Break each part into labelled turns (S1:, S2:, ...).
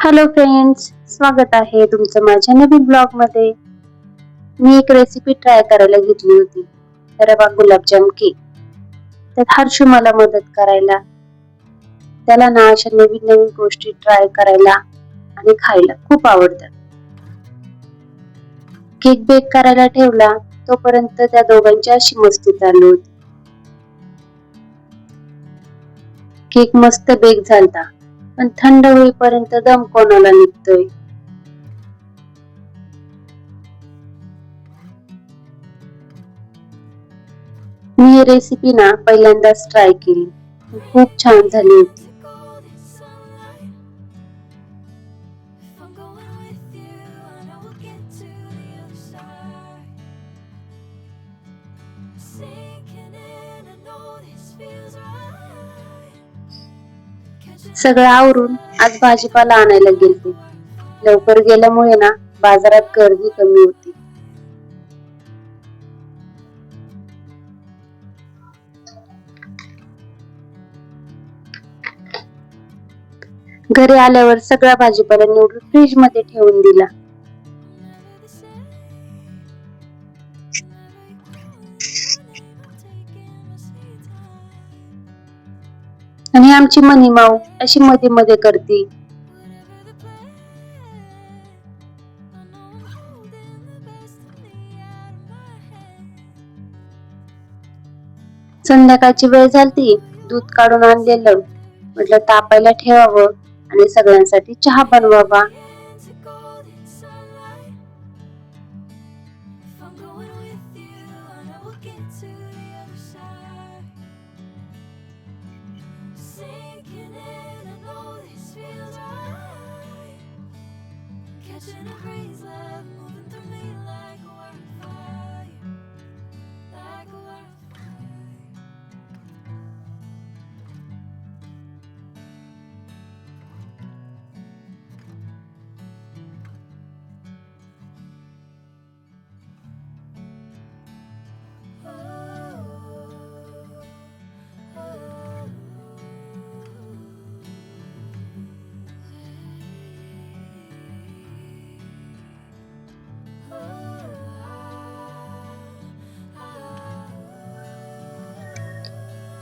S1: Hello friends, स्वागत आहे तुमचं माझ्या नवीन ब्लॉग मध्ये. मी एक रेसिपी ट्राय करायला घेतली होती, रवा गुलाबजाम केक. त्यात हर्षू मला मदत करायला. त्याला ना अशा नवीन नवीन गोष्टी ट्राय करायला आणि खायला खूप आवडतात. केक बेक करायला ठेवला तोपर्यंत त्या दोघांची अशी मस्ती चालू होती. केक मस्त बेक झालता, पण थंड होईपर्यंत दम कोणाला निघतोय. मी ही रेसिपी ना पहिल्यांदाच ट्राय केली, खूप छान झाली होती. सगळं आवरून आज भाजीपाला आणायला गेलते. लवकर गेल्यामुळे ना बाजारात गर्दी कमी होती. घरी आल्यावर सगळा भाजीपाला निवडून फ्रीज मध्ये ठेवून दिला. आणि आमची मनी माऊ अशी मध्ये मध्ये करते. संध्याकाळची वेळ झालती, दूध काढून आणलेलं. म्हटलं तापायला ठेवावं आणि सगळ्यांसाठी चहा बनवावा.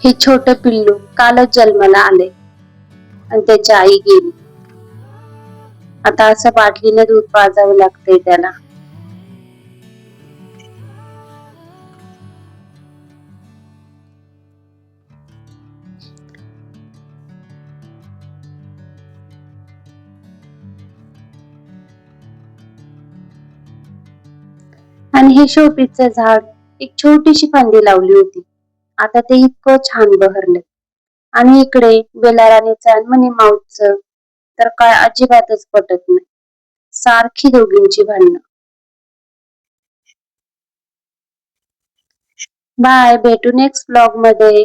S1: हे छोट पिल्लू कालच जन्माला आले आणि त्याची आई गेली. आता असं बाटलीने दूध पाजावं लागतंय त्याला. आणि हे शोपीसचं झाड एक छोटीशी फांदी लावली होती. आता ते इतकं छान बहरले. आणि इकडे बेलाराणीचं आणि मनी माऊचं तर काय अजिबातच पटत नाही. सारखी दोघींची भांडणं. बाय, भेटू नेक्स्ट ब्लॉग मध्ये.